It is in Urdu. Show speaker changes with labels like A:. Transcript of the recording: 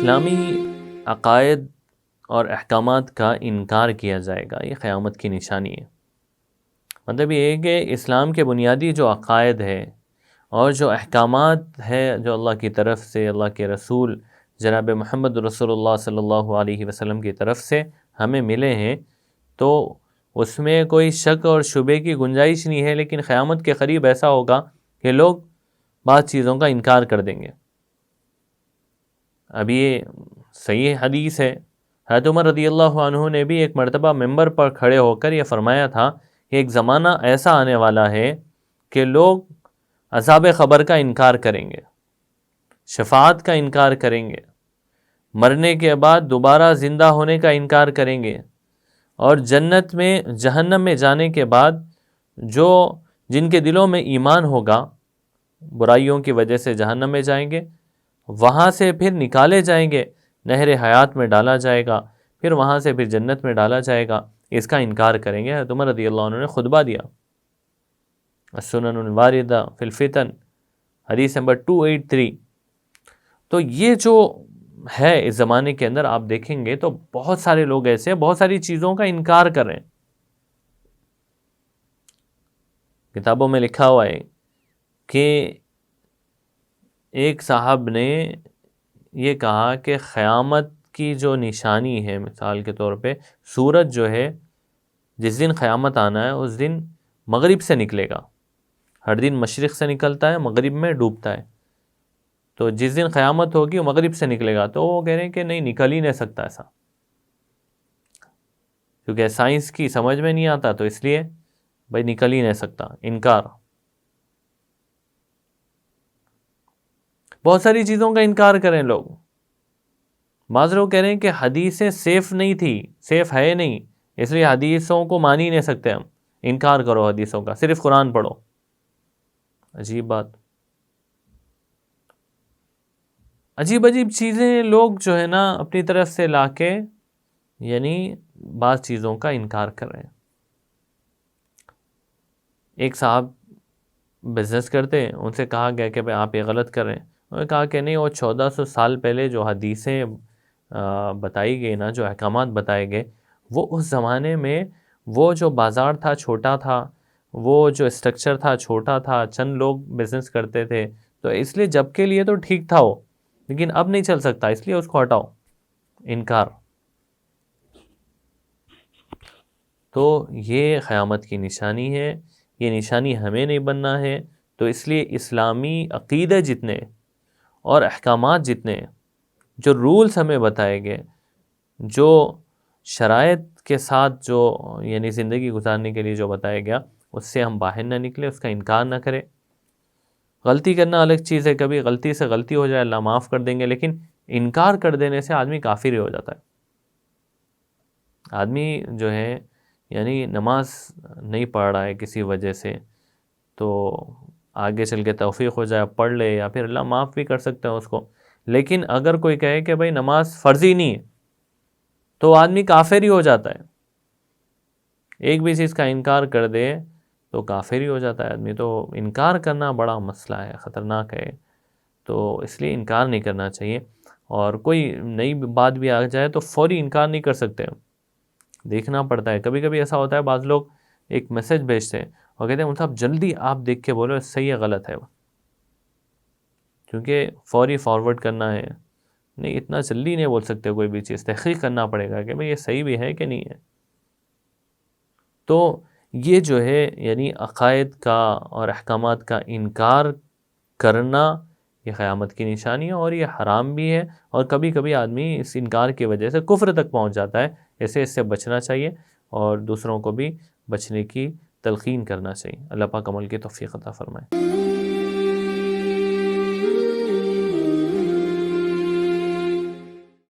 A: اسلامی عقائد اور احکامات کا انکار کیا جائے گا، یہ قیامت کی نشانی ہے۔ مطلب یہ ہے کہ اسلام کے بنیادی جو عقائد ہے اور جو احکامات ہے جو اللہ کی طرف سے، اللہ کے رسول جناب محمد رسول اللہ صلی اللہ علیہ وسلم کی طرف سے ہمیں ملے ہیں، تو اس میں کوئی شک اور شبے کی گنجائش نہیں ہے، لیکن قیامت کے قریب ایسا ہوگا کہ لوگ بعض چیزوں کا انکار کر دیں گے۔ اب یہ صحیح حدیث ہے، حضرت عمر رضی اللہ عنہ نے بھی ایک مرتبہ ممبر پر کھڑے ہو کر یہ فرمایا تھا کہ ایک زمانہ ایسا آنے والا ہے کہ لوگ عذاب قبر کا انکار کریں گے، شفاعت کا انکار کریں گے، مرنے کے بعد دوبارہ زندہ ہونے کا انکار کریں گے، اور جنت میں جہنم میں جانے کے بعد جن کے دلوں میں ایمان ہوگا، برائیوں کی وجہ سے جہنم میں جائیں گے، وہاں سے پھر نکالے جائیں گے، نہر حیات میں ڈالا جائے گا، پھر وہاں سے پھر جنت میں ڈالا جائے گا، اس کا انکار کریں گے۔ حضرت عمر رضی اللہ عنہ نے خطبہ دیا، السنن الواردہ فی الفتن، حدیث نمبر 283۔ تو یہ جو ہے اس زمانے کے اندر آپ دیکھیں گے تو بہت سارے لوگ ایسے ہیں، بہت ساری چیزوں کا انکار کر رہے ہیں۔ کتابوں میں لکھا ہوا ہے کہ ایک صاحب نے یہ کہا کہ قیامت کی جو نشانی ہے، مثال کے طور پہ سورج جو ہے، جس دن قیامت آنا ہے اس دن مغرب سے نکلے گا۔ ہر دن مشرق سے نکلتا ہے، مغرب میں ڈوبتا ہے، تو جس دن قیامت ہوگی وہ مغرب سے نکلے گا۔ تو وہ کہہ رہے ہیں کہ نہیں، نکل ہی نہیں سکتا ایسا، کیونکہ سائنس کی سمجھ میں نہیں آتا، تو اس لیے بھائی نکل ہی نہیں سکتا، انکار۔ بہت ساری چیزوں کا انکار کریں لوگ۔ بعض لوگ کہہ رہے ہیں کہ حدیثیں سیف نہیں تھی، سیف ہے نہیں، اس لیے حدیثوں کو مان ہی نہیں سکتے ہم، انکار کرو حدیثوں کا، صرف قرآن پڑھو۔ عجیب بات، عجیب عجیب چیزیں لوگ جو ہے نا اپنی طرف سے لا کے یعنی بعض چیزوں کا انکار کر رہے ہیں۔ ایک صاحب بزنس کرتے ہیں، ان سے کہا گیا کہ بھئی آپ یہ غلط کر رہے ہیں۔ انہوں نے کہا کہ نہیں، وہ 1400 سال پہلے جو حدیثیں بتائی گئی نا، جو احکامات بتائے گئے، وہ اس زمانے میں وہ جو بازار تھا چھوٹا تھا، وہ جو اسٹرکچر تھا چھوٹا تھا، چند لوگ بزنس کرتے تھے، تو اس لیے جب کے لیے تو ٹھیک تھا وہ، لیکن اب نہیں چل سکتا، اس لیے اس کو ہٹاؤ، انکار۔ تو یہ قیامت کی نشانی ہے، یہ نشانی ہمیں نہیں بننا ہے۔ تو اس لیے اسلامی عقیدے جتنے اور احکامات جتنے، جو رولز ہمیں بتائے گئے، جو شرائط کے ساتھ جو یعنی زندگی گزارنے کے لیے جو بتایا گیا، اس سے ہم باہر نہ نکلے، اس کا انکار نہ کرے۔ غلطی کرنا الگ چیز ہے، کبھی غلطی سے غلطی ہو جائے، اللہ معاف کر دیں گے، لیکن انکار کر دینے سے آدمی کافر ہی ہو جاتا ہے۔ آدمی جو ہے یعنی نماز نہیں پڑھ رہا ہے کسی وجہ سے، تو آگے چل کے توفیق ہو جائے پڑھ لے، یا پھر اللہ معاف بھی کر سکتا ہے اس کو، لیکن اگر کوئی کہے کہ بھائی نماز فرضی نہیں ہے، تو آدمی کافر ہی ہو جاتا ہے۔ ایک بھی چیز کا انکار کر دے تو کافر ہی ہو جاتا ہے آدمی۔ تو انکار کرنا بڑا مسئلہ ہے، خطرناک ہے، تو اس لیے انکار نہیں کرنا چاہیے۔ اور کوئی نئی بات بھی آ جائے تو فوری انکار نہیں کر سکتے، دیکھنا پڑتا ہے۔ کبھی کبھی ایسا ہوتا ہے، بعض لوگ ایک میسج بھیجتے ہیں اور کہتے ہیں صاحب جلدی آپ دیکھ کے بولو صحیح ہے غلط ہے، کیونکہ فوری فارورڈ کرنا ہے، نہیں اتنا جلدی نہیں بول سکتے کوئی بھی چیز، تحقیق کرنا پڑے گا کہ بھئی یہ صحیح بھی ہے کہ نہیں ہے۔ تو یہ جو ہے یعنی عقائد کا اور احکامات کا انکار کرنا، یہ قیامت کی نشانی ہے، اور یہ حرام بھی ہے، اور کبھی کبھی آدمی اس انکار کی وجہ سے کفر تک پہنچ جاتا ہے۔ ایسے اس سے بچنا چاہیے اور دوسروں کو بھی بچنے کی تلقین کرنا چاہیے۔ اللہ پاک عمل کی توفیق عطا فرمائے۔